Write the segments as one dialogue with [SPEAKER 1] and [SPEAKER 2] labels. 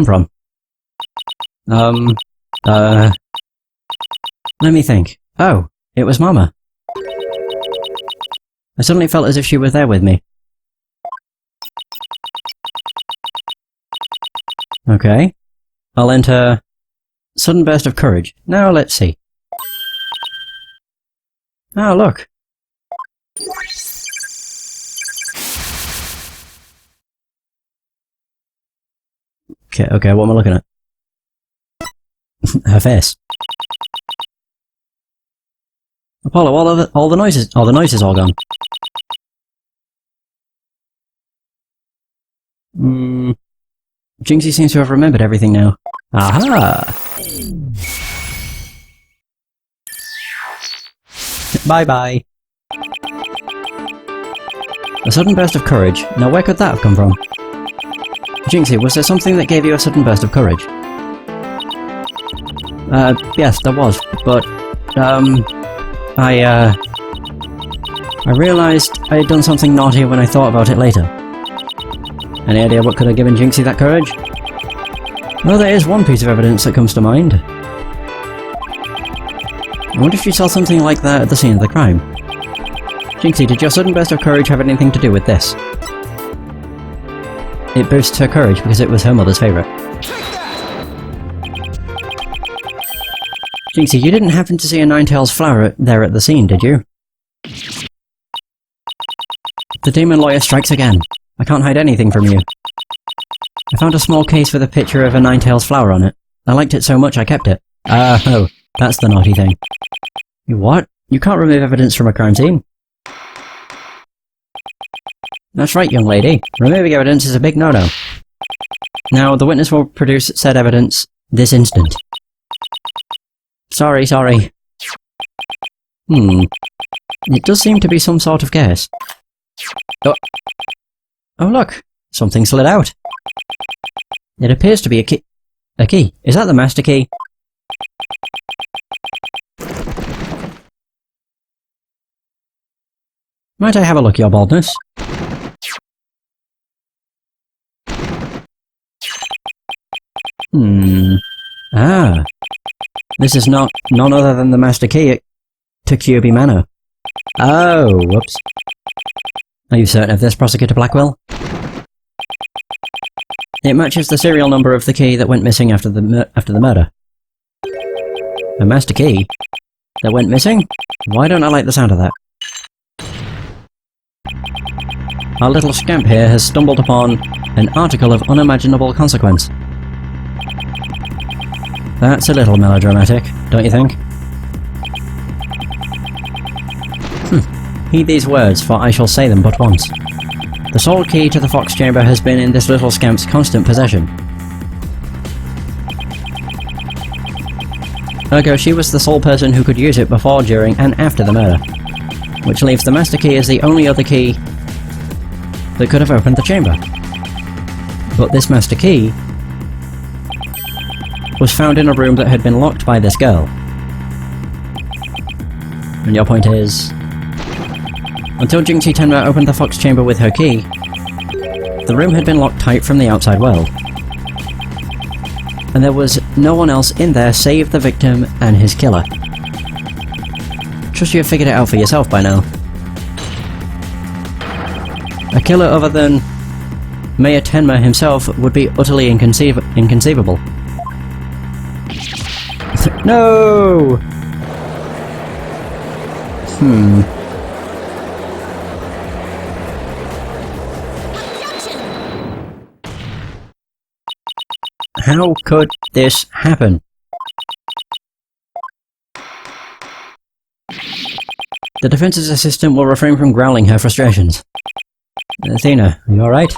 [SPEAKER 1] from? Let me think. Oh, it was Mama. I suddenly felt as if she was there with me. Okay. I'll enter... Sudden burst of courage. Now let's see. Oh, look. Okay, what am I looking at? Her face. Apollo, all the noises all gone. Jinxie seems to have remembered everything now. Aha! Bye-bye. A sudden burst of courage. Now where could that have come from? Jinxie, was there something that gave you a sudden burst of courage? Yes, there was, but, I realised I had done something naughty when I thought about it later. Any idea what could have given Jinxie that courage? Well, there is one piece of evidence that comes to mind. I wonder if you saw something like that at the scene of the crime. Jinxie, did your sudden burst of courage have anything to do with this? It boosts her courage because it was her mother's favourite. Jinxie, you didn't happen to see a Ninetales flower there at the scene, did you? The demon lawyer strikes again. I can't hide anything from you. I found a small case with a picture of a Ninetales flower on it. I liked it so much I kept it. Oh, that's the naughty thing. What? You can't remove evidence from a crime scene? That's right, young lady. Removing evidence is a big no-no. Now, the witness will produce said evidence this instant. Sorry. It does seem to be some sort of case. Oh look! Something slid out. It appears to be a key. A key? Is that the master key? Might I have a look, your baldness? Ah. This is none other than the master key to QB Manor. Oh, whoops. Are you certain of this, Prosecutor Blackwell? It matches the serial number of the key that went missing after the murder. A master key? That went missing? Why don't I like the sound of that? Our little scamp here has stumbled upon an article of unimaginable consequence. That's a little melodramatic, don't you think? Heed these words, for I shall say them but once. The sole key to the Fox Chamber has been in this little scamp's constant possession. Ergo, she was the sole person who could use it before, during, and after the murder. Which leaves the master key as the only other key that could have opened the chamber. But this master key was found in a room that had been locked by this girl. And your point is... Until Jinxie Tenma opened the Fox Chamber with her key, the room had been locked tight from the outside world. And there was no one else in there save the victim and his killer. Trust you have figured it out for yourself by now. A killer other than Mayor Tenma himself would be utterly inconceivable. No! How could this happen? The defense's assistant will refrain from growling her frustrations. Athena, are you alright?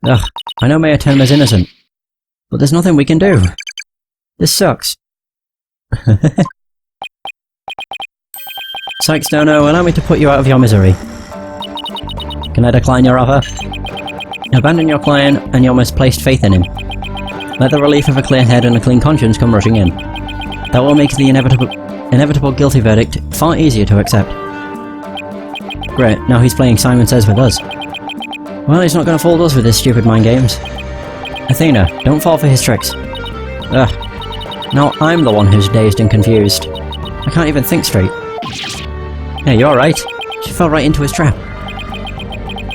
[SPEAKER 1] Ugh, I know Mayor Tenma's innocent, but there's nothing we can do. This sucks. Cykes, no, allow me to put you out of your misery. Can I decline your offer? Abandon your client and your misplaced faith in him. Let the relief of a clear head and a clean conscience come rushing in. That will make the inevitable guilty verdict far easier to accept. Great, now he's playing Simon Says with us. Well, he's not going to fool us with his stupid mind games. Athena, don't fall for his tricks. Ugh. Now I'm the one who's dazed and confused. I can't even think straight. Yeah, you're right. She fell right into his trap.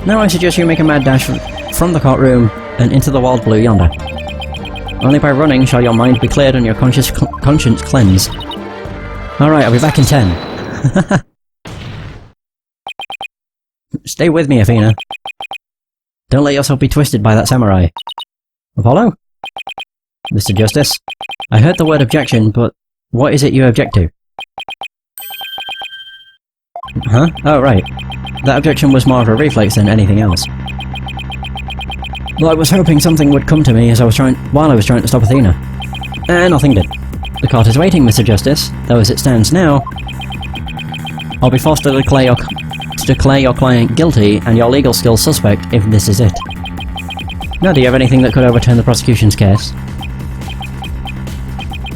[SPEAKER 1] Now I suggest you make a mad dash from the courtroom and into the wild blue yonder. Only by running shall your mind be cleared and your conscience cleansed. Alright, I'll be back in 10. Stay with me, Athena. Don't let yourself be twisted by that samurai. Apollo? Mr. Justice? I heard the word objection, but what is it you object to? Huh? Oh, right. That objection was more of a reflex than anything else. Well, I was hoping something would come to me while I was trying to stop Athena. And nothing did. The court is waiting, Mr. Justice, though as it stands now, I'll be forced to declare your client guilty and your legal skills suspect if this is it. Now, do you have anything that could overturn the prosecution's case?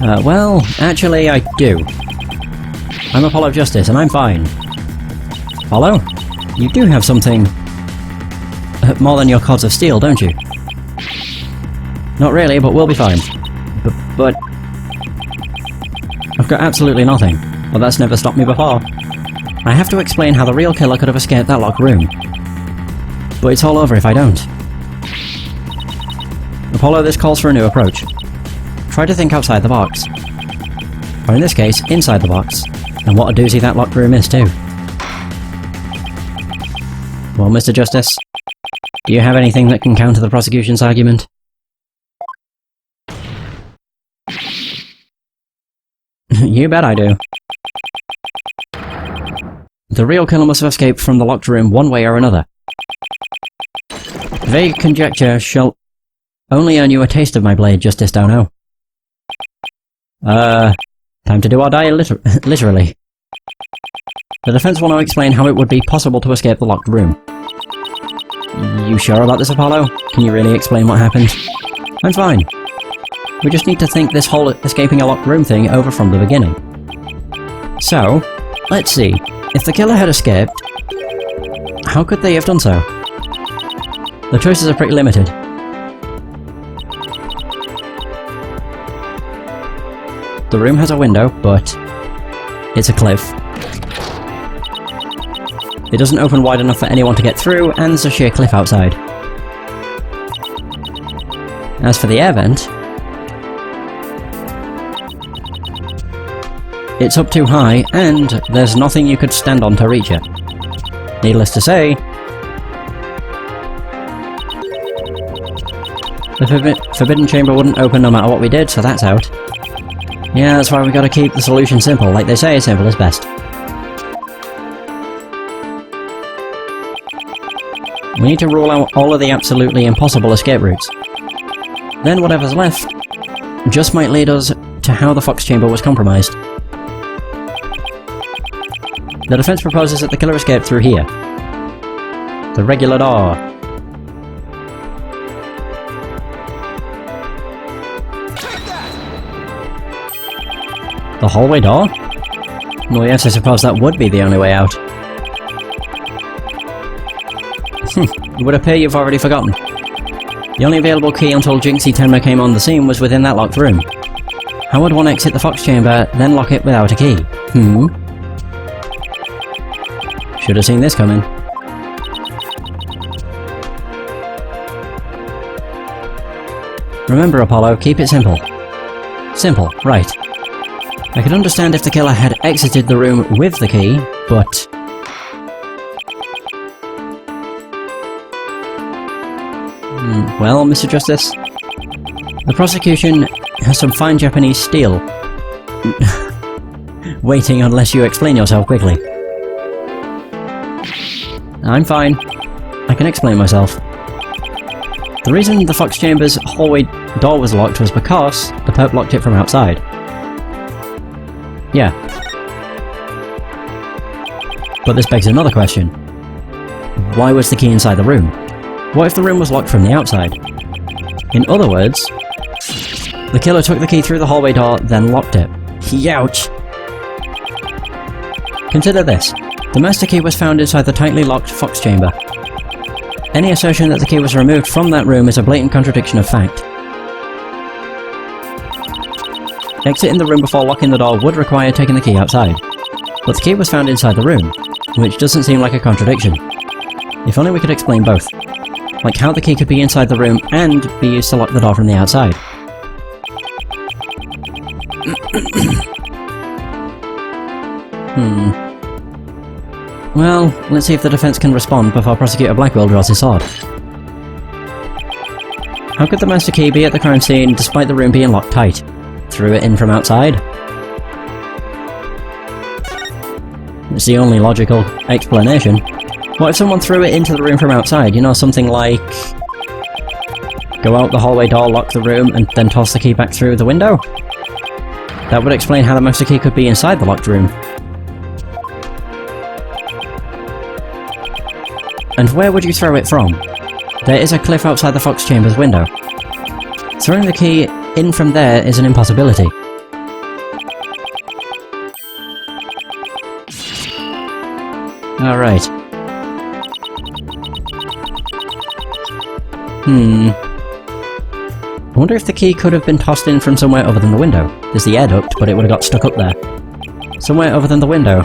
[SPEAKER 1] Well, actually I do. I'm Apollo Justice and I'm fine. Apollo? You do have something more than your cords of steel, don't you? Not really, but we'll be fine. But I've got absolutely nothing. But that's never stopped me before. I have to explain how the real killer could have escaped that locked room. But it's all over if I don't. Apollo, this calls for a new approach. Try to think outside the box. Or in this case, inside the box. And what a doozy that locked room is too. Well, Mr. Justice, do you have anything that can counter the prosecution's argument? You bet I do. The real killer must have escaped from the locked room one way or another. Vague conjecture shall only earn you a taste of my blade, Justice Dono. Time to do or die, literally. The defense will now explain how it would be possible to escape the locked room. You sure about this, Apollo? Can you really explain what happened? I'm fine. We just need to think this whole escaping a locked room thing over from the beginning. So, let's see. If the killer had escaped, how could they have done so? The choices are pretty limited. The room has a window, but it's a cliff. It doesn't open wide enough for anyone to get through, and there's a sheer cliff outside. As for the air vent, it's up too high, and there's nothing you could stand on to reach it. Needless to say, the forbidden chamber wouldn't open no matter what we did, so that's out. Yeah, that's why we gotta keep the solution simple. Like they say, simple is best. We need to rule out all of the absolutely impossible escape routes. Then whatever's left just might lead us to how the Fox Chamber was compromised. The defense proposes that the killer escaped through here. The regular door. The hallway door? Well, yes, I suppose that would be the only way out. It would appear you've already forgotten. The only available key until Jinxie Tenma came on the scene was within that locked room. How would one exit the Fox Chamber, then lock it without a key? Should have seen this coming. Remember, Apollo, keep it simple. Simple, right. I could understand if the killer had exited the room with the key, but... well, Mr. Justice, the prosecution has some fine Japanese steel. Waiting unless you explain yourself quickly. I'm fine. I can explain myself. The reason the Fox Chamber's hallway door was locked was because the perp locked it from outside. Yeah. But this begs another question. Why was the key inside the room? What if the room was locked from the outside? In other words, the killer took the key through the hallway door, then locked it. Youch! Consider this. The master key was found inside the tightly locked Fox Chamber. Any assertion that the key was removed from that room is a blatant contradiction of fact. Exiting the room before locking the door would require taking the key outside. But the key was found inside the room, which doesn't seem like a contradiction. If only we could explain both. Like how the key could be inside the room and be used to lock the door from the outside. Well, let's see if the defense can respond before Prosecutor Blackwell draws his sword. How could the master key be at the crime scene despite the room being locked tight? Threw it in from outside? It's the only logical explanation. What if someone threw it into the room from outside? You know, something like... go out the hallway door, lock the room, and then toss the key back through the window? That would explain how the master key could be inside the locked room. And where would you throw it from? There is a cliff outside the Fox Chamber's window. Throwing the key in from there is an impossibility. Alright. I wonder if the key could have been tossed in from somewhere other than the window. There's the air duct, but it would have got stuck up there. Somewhere other than the window.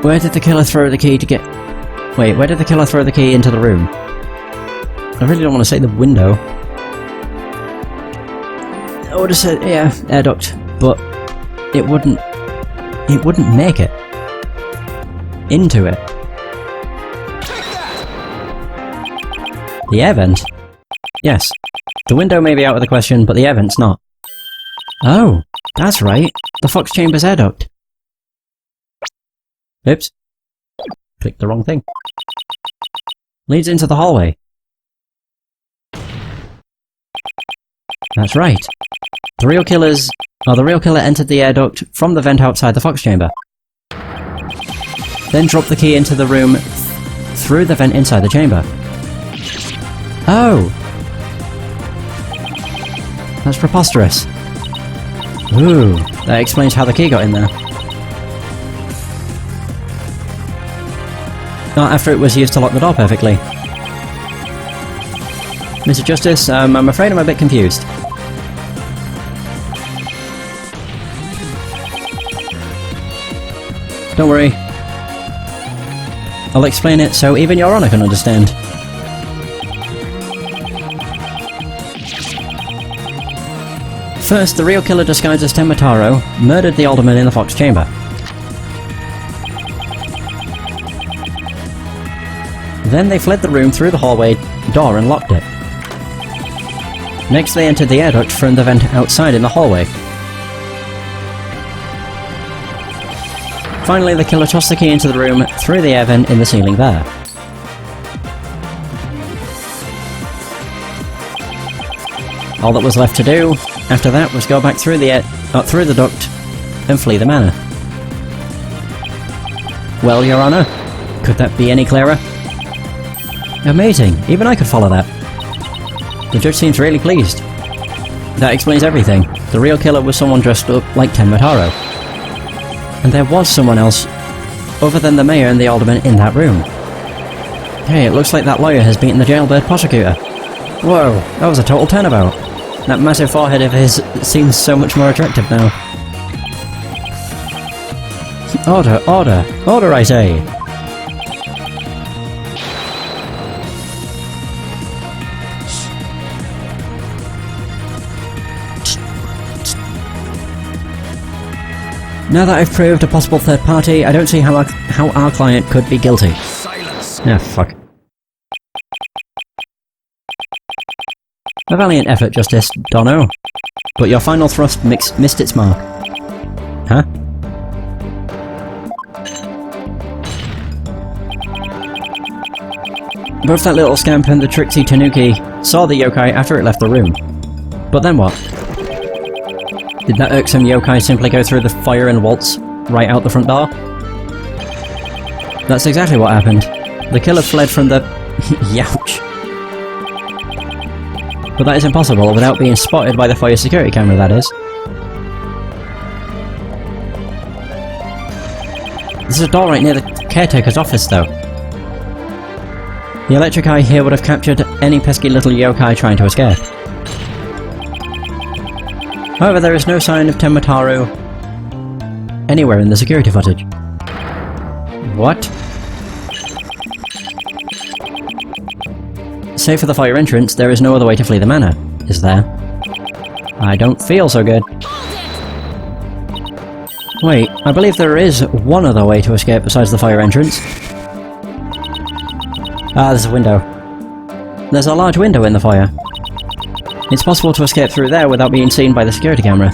[SPEAKER 1] Where did the killer throw the key to get... Wait, where did the killer throw the key into the room? I really don't want to say the window. I would have said, yeah, air duct, but it wouldn't make it into it. The air vent? Yes. The window may be out of the question, but the air vent's not. Oh, that's right. The Fox Chamber's air duct. Oops. Clicked the wrong thing. Leads into the hallway. That's right. The real killer entered the air duct from the vent outside the Fox Chamber. Then dropped the key into the room through the vent inside the chamber. Oh! That's preposterous. Ooh, that explains how the key got in there. Not after it was used to lock the door perfectly. Mr. Justice, I'm afraid I'm a bit confused. Don't worry. I'll explain it so even Your Honor can understand. First, the real killer disguised as Temmataro murdered the alderman in the Fox Chamber. Then they fled the room through the hallway door and locked it. Next they entered the air duct from the vent outside in the hallway. Finally the killer tossed the key into the room through the air vent in the ceiling there. All that was left to do after that was go back through the duct and flee the manor. Well, Your Honor, could that be any clearer? Amazing, even I could follow that. The judge seems really pleased. That explains everything. The real killer was someone dressed up like Tenmataro. And there was someone else, other than the mayor and the alderman, in that room. Hey, it looks like that lawyer has beaten the jailbird prosecutor. Whoa, that was a total turnabout. That massive forehead of his seems so much more attractive now. Order, order, order I say! Now that I've proved a possible third party, I don't see how our client could be guilty. Silence! Ah, fuck. A valiant effort, Justice, Dono. But your final thrust missed its mark. Huh? Both that little scamp and the tricksy Tanuki saw the yokai after it left the room. But then what? Did that irksome yokai simply go through the fire and waltz right out the front door? That's exactly what happened. The killer fled from the... Youch. But that is impossible without being spotted by the fire security camera, that is. There's a door right near the caretaker's office, though. The electric eye here would have captured any pesky little yokai trying to escape. However, there is no sign of Tenmataru anywhere in the security footage. What? Save for the fire entrance, there is no other way to flee the manor, is there? I don't feel so good. Wait, I believe there is one other way to escape besides the fire entrance. Ah, there's a window. There's a large window in the fire. It's possible to escape through there without being seen by the security camera.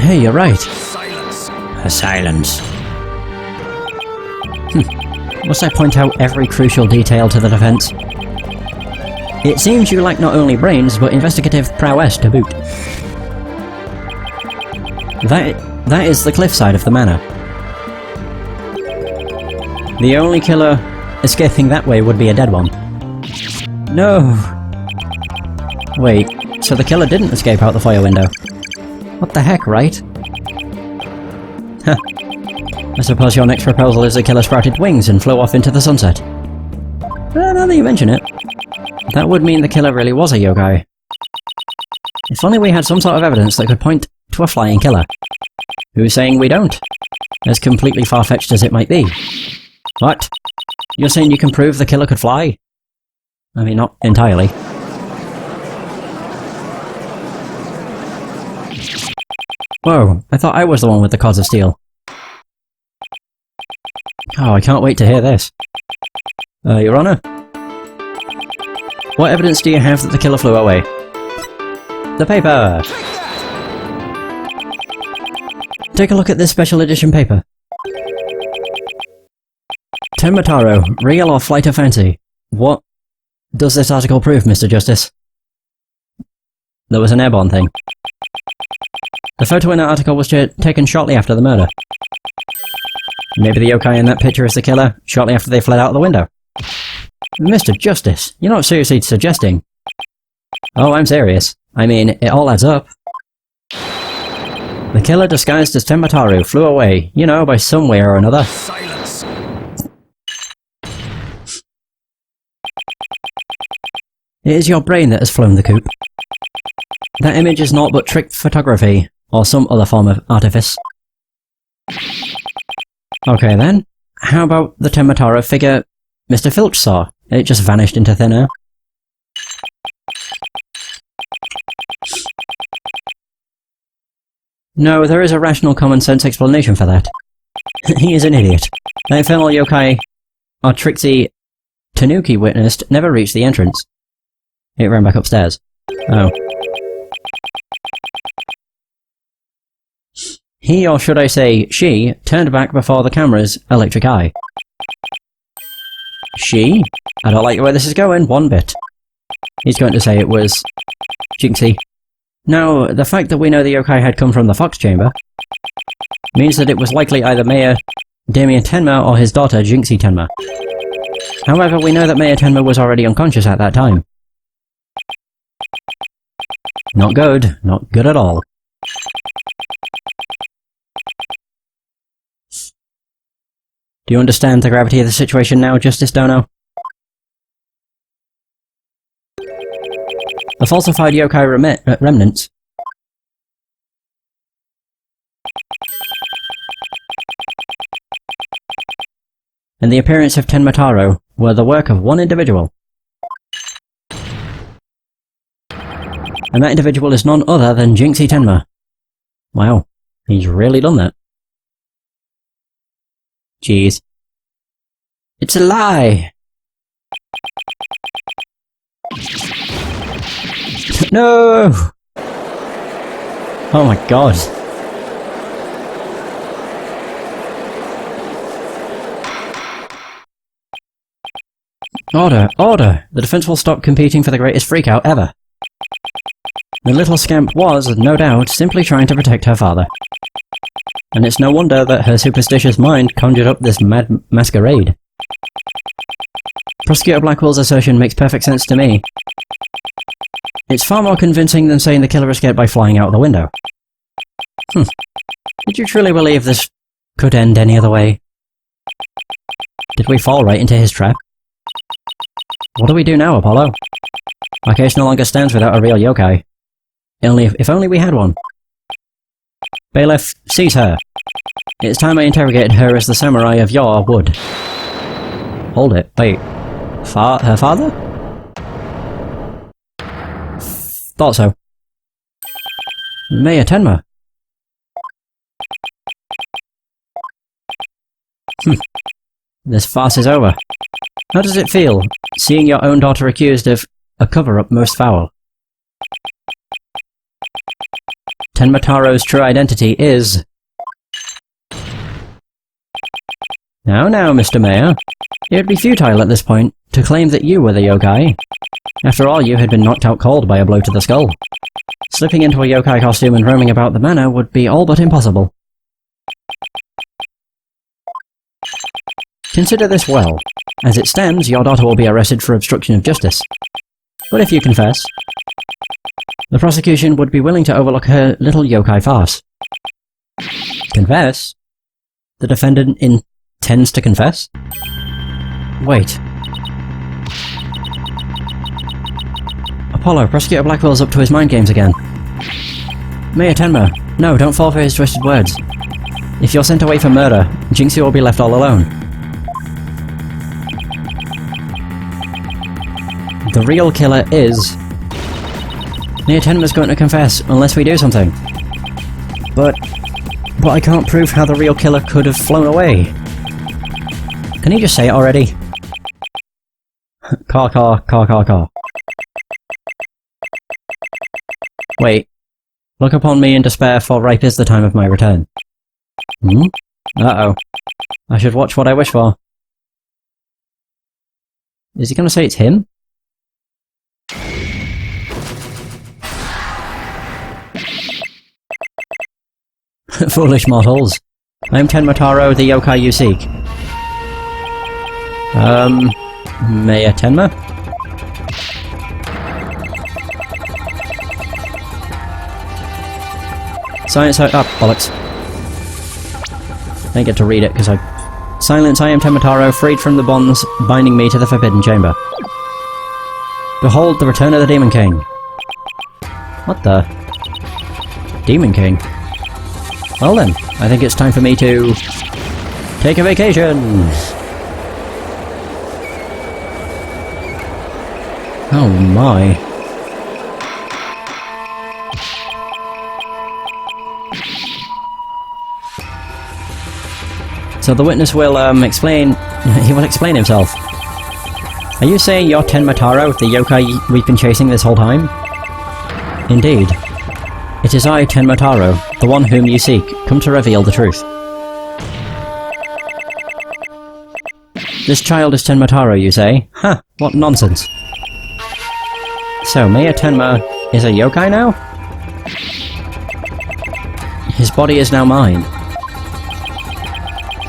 [SPEAKER 1] Hey, you're right.
[SPEAKER 2] Silence.
[SPEAKER 1] A silence. Must I point out every crucial detail to the defense? It seems you lack not only brains, but investigative prowess to boot. That is the cliffside of the manor. The only killer escaping that way would be a dead one. No! Wait, so the killer didn't escape out the fire window? What the heck, right? Huh. I suppose your next proposal is the killer sprouted wings and flew off into the sunset. Well, now that you mention it, that would mean the killer really was a yokai. If only we had some sort of evidence that could point to a flying killer. Who's saying we don't? As completely far-fetched as it might be. What? You're saying you can prove the killer could fly? I mean, not entirely. Whoa, I thought I was the one with the cause of steel. Oh, I can't wait to hear this. Your Honor? What evidence do you have that the killer flew away? The paper! Take a look at this special edition paper. Tenmataru, real or flight of fancy? What does this article prove, Mr. Justice? There was an airborne thing. The photo in that article was taken shortly after the murder. Maybe the yokai in that picture is the killer, shortly after they fled out the window. Mr. Justice, you're not seriously suggesting... Oh, I'm serious. I mean, it all adds up. The killer disguised as Tenmataru flew away, you know, by some way or another.
[SPEAKER 2] Silence.
[SPEAKER 1] It is your brain that has flown the coop. That image is naught but trick photography, or some other form of artifice. Okay then, how about the Tenmataru figure Mr. Filch saw? It just vanished into thin air. No, there is a rational common sense explanation for that. He is an idiot. The infernal yokai, or tricksy Tanuki witnessed, never reached the entrance. It ran back upstairs. Oh. He, or should I say she, turned back before the camera's electric eye. She? I don't like where this is going, one bit. He's going to say it was... Jinxie. Now, the fact that we know the yokai had come from the Fox Chamber means that it was likely either Mayor Damien Tenma or his daughter Jinxie Tenma. However, we know that Mayor Tenma was already unconscious at that time. Not good. Not good at all. Do you understand the gravity of the situation now, Justice Dono? The falsified yokai remnants and the appearance of Tenmataru were the work of one individual. And that individual is none other than Jinxie Tenma. Wow, he's really done that. Jeez. It's a lie! No! Oh my god. Order! Order! The defense will stop competing for the greatest freakout ever. The little scamp was, no doubt, simply trying to protect her father. And it's no wonder that her superstitious mind conjured up this mad masquerade. Prosecutor Blackwell's assertion makes perfect sense to me. It's far more convincing than saying the killer escaped by flying out the window. It Did you truly believe this could end any other way? Did we fall right into his trap? What do we do now, Apollo? Our case no longer stands without a real yokai. If only we had one. Bailiff, seize her. It's time I interrogated her as the samurai of your wood. Hold it, wait. Her father? Thought so. Maya Tenma. This farce is over. How does it feel, seeing your own daughter accused of a cover-up most foul? Tenma Taro's true identity is... Now, Mr. Mayor. It would be futile at this point to claim that you were the yokai. After all, you had been knocked out cold by a blow to the skull. Slipping into a yokai costume and roaming about the manor would be all but impossible. Consider this well. As it stands, your daughter will be arrested for obstruction of justice. But if you confess, the prosecution would be willing to overlook her little yokai farce. Confess? The defendant intends to confess? Wait. Apollo, Prosecutor Blackwell's up to his mind games again. Maya Tenma, no, don't fall for his twisted words. If you're sent away for murder, Jinxie will be left all alone. The real killer is... Maya Tenma's going to confess, unless we do something. But I can't prove how the real killer could have flown away. Can he just say it already? Caw. Wait. Look upon me in despair, for ripe is the time of my return. Uh-oh. I should watch what I wish for. Is he gonna say it's him? Foolish mortals. I am Tenma Taro, the yokai you seek. Maya Tenma? Science out up, bollocks. I didn't get to read it because I... Silence, I am Tenma Taro, freed from the bonds binding me to the Forbidden Chamber. Behold the return of the Demon King. What the? Demon King? Well then, I think it's time for me to... take a vacation! Oh my. So the witness will, explain... he will explain himself. Are you saying you're Tenma Taro, the yokai we've been chasing this whole time? Indeed. It is I, Tenma Taro, the one whom you seek, come to reveal the truth. This child is Tenma Taro, you say? Ha! What nonsense. So, Maya Tenma is a yokai now? His body is now mine.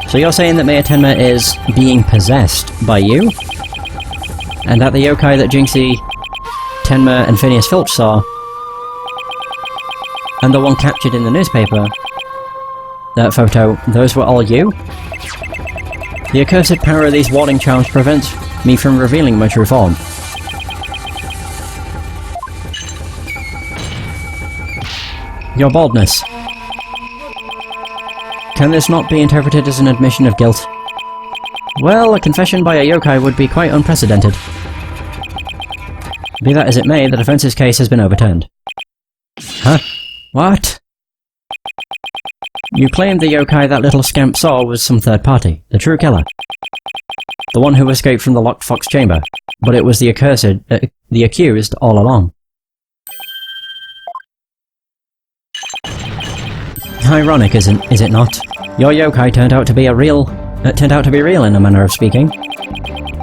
[SPEAKER 1] So you're saying that Maya Tenma is being possessed by you? And that the yokai that Jinxie, Tenma and Phineas Filch saw, and the one captured in the newspaper, that photo, those were all you? The accursed power of these warding charms prevents me from revealing my true form. Your baldness. Can this not be interpreted as an admission of guilt? Well, a confession by a yokai would be quite unprecedented. Be that as it may, the defense's case has been overturned. Huh? What? You claimed the yokai that little scamp saw was some third party, the true killer. The one who escaped from the locked fox chamber, but it was the the accused all along. Ironic, is it not? Your yokai turned out to be real in a manner of speaking.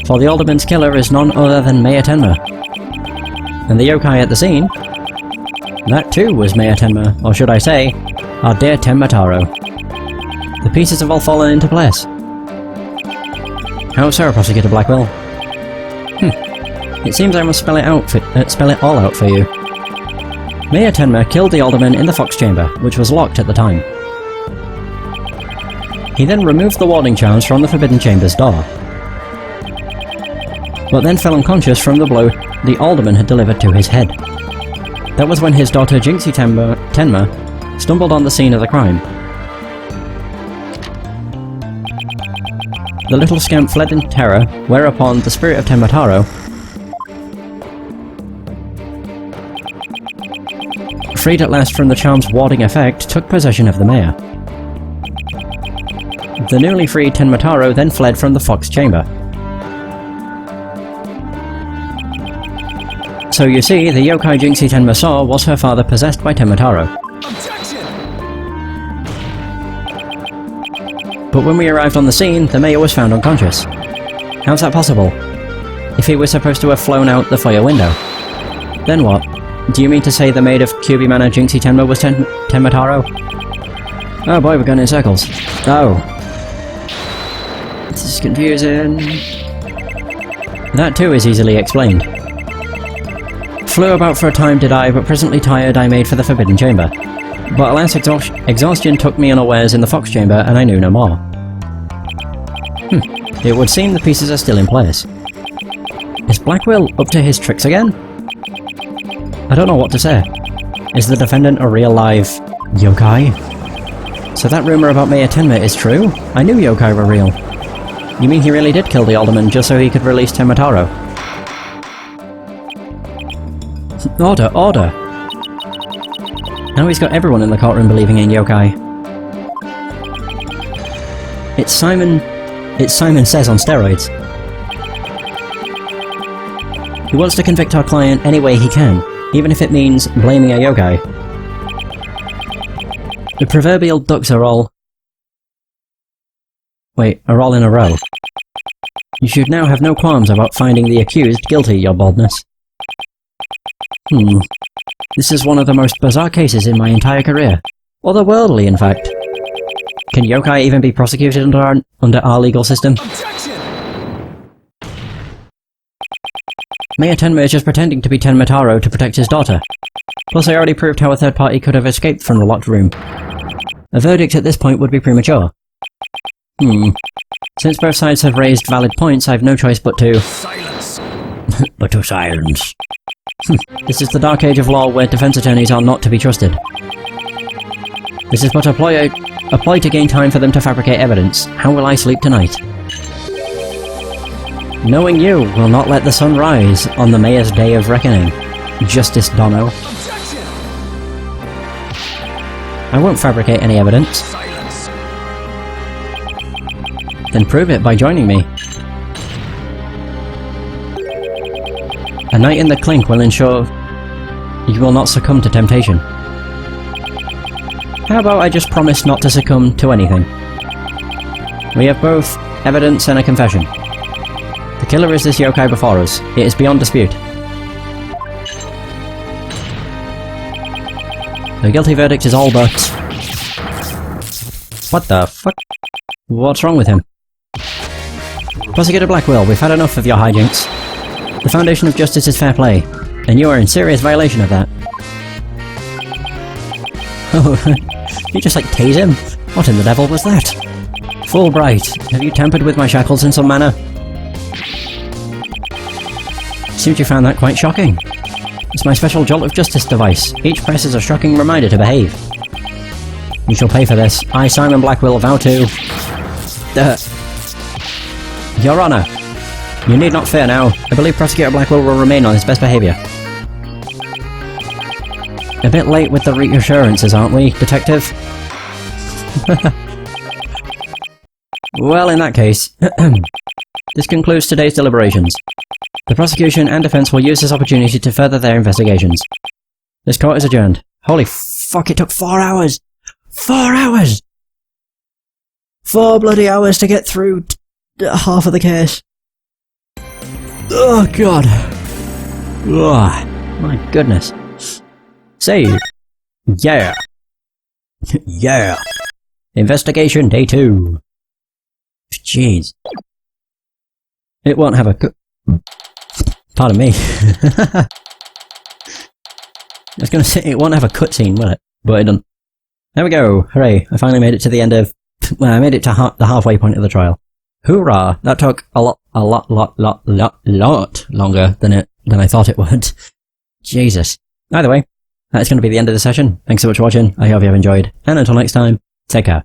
[SPEAKER 1] For the alderman's killer is none other than Maya Tenma. And the yokai at the scene, that too was Maya Tenma, or should I say, our dear Tenma Taro. The pieces have all fallen into place. How so, Prosecutor Blackwell? It seems I must spell it all out for you. Maya Tenma killed the alderman in the fox chamber, which was locked at the time. He then removed the warding charms from the Forbidden Chamber's door, but then fell unconscious from the blow the alderman had delivered to his head. That was when his daughter Jinxie Tenma stumbled on the scene of the crime. The little scamp fled in terror, whereupon the spirit of Tenmataro, freed at last from the charm's warding effect, took possession of the mayor. The newly freed Tenmataro then fled from the Fox Chamber. So you see, the yokai Jinxie Tenma saw was her father possessed by Tenmataro. But when we arrived on the scene, the mayor was found unconscious. How's that possible? If he was supposed to have flown out the foyer window. Then what? Do you mean to say the maid of Kyuubi Manor Jinxie Tenma was Tenmataro? Oh boy, we're going in circles. Oh. This is confusing. That too is easily explained. Flew about for a time did I, but presently tired I made for the Forbidden Chamber. But alas, exhaustion took me unawares in the Fox Chamber, and I knew no more. It would seem the pieces are still in place. Is Blackwell up to his tricks again? I don't know what to say. Is the defendant a real live yokai? So that rumour about Mayor Tenma is true? I knew yokai were real. You mean he really did kill the alderman just so he could release Tenmataro? Order, order! Now he's got everyone in the courtroom believing in yokai. It's Simon Says on steroids. He wants to convict our client any way he can, even if it means blaming a yokai. The proverbial ducks are all in a row. You should now have no qualms about finding the accused guilty, your boldness. This is one of the most bizarre cases in my entire career. Otherworldly, in fact. Can yokai even be prosecuted under our legal system? Mayor Tenma is just pretending to be Tenmataro to protect his daughter. Plus I already proved how a third party could have escaped from the locked room. A verdict at this point would be premature. Since both sides have raised valid points, I have no choice but to... Silence! but to silence. This is the dark age of law where defense attorneys are not to be trusted. This is but a ploy to gain time for them to fabricate evidence. How will I sleep tonight? Knowing you will not let the sun rise on the mayor's day of reckoning, Justice Dono. I won't fabricate any evidence. Silence. Then prove it by joining me. A night in the clink will ensure you will not succumb to temptation. How about I just promise not to succumb to anything? We have both evidence and a confession. The killer is this yokai before us. It is beyond dispute. The guilty verdict is all but... What the fuck? What's wrong with him? Prosecutor Blackwell, we've had enough of your hijinks. The foundation of justice is fair play, and you are in serious violation of that. Oh, you just like tase him? What in the devil was that? Fulbright, have you tampered with my shackles in some manner? Seems you found that quite shocking. It's my special Jolt of Justice device. Each press is a shocking reminder to behave. You shall pay for this. I, Simon Blackwell, vow to... Your Honour, you need not fear now. I believe Prosecutor Blackwell will remain on his best behaviour. A bit late with the reassurances, aren't we, Detective? Well, in that case, this concludes today's deliberations. The prosecution and defense will use this opportunity to further their investigations. This court is adjourned. Holy fuck, it took 4 hours! 4 hours! 4 bloody hours to get through half of the case. Oh god. Oh, my goodness. Save. Yeah. Yeah. Investigation day 2. Jeez. It won't have a Pardon me. I was gonna say, it won't have a cutscene, will it? But it doesn't. There we go! Hooray! I finally made it to the end of Well, I made it to the halfway point of the trial. Hoorah! That took a lot longer than I thought it would. Jesus. Either way, that's going to be the end of the session. Thanks so much for watching. I hope you have enjoyed. And until next time, take care.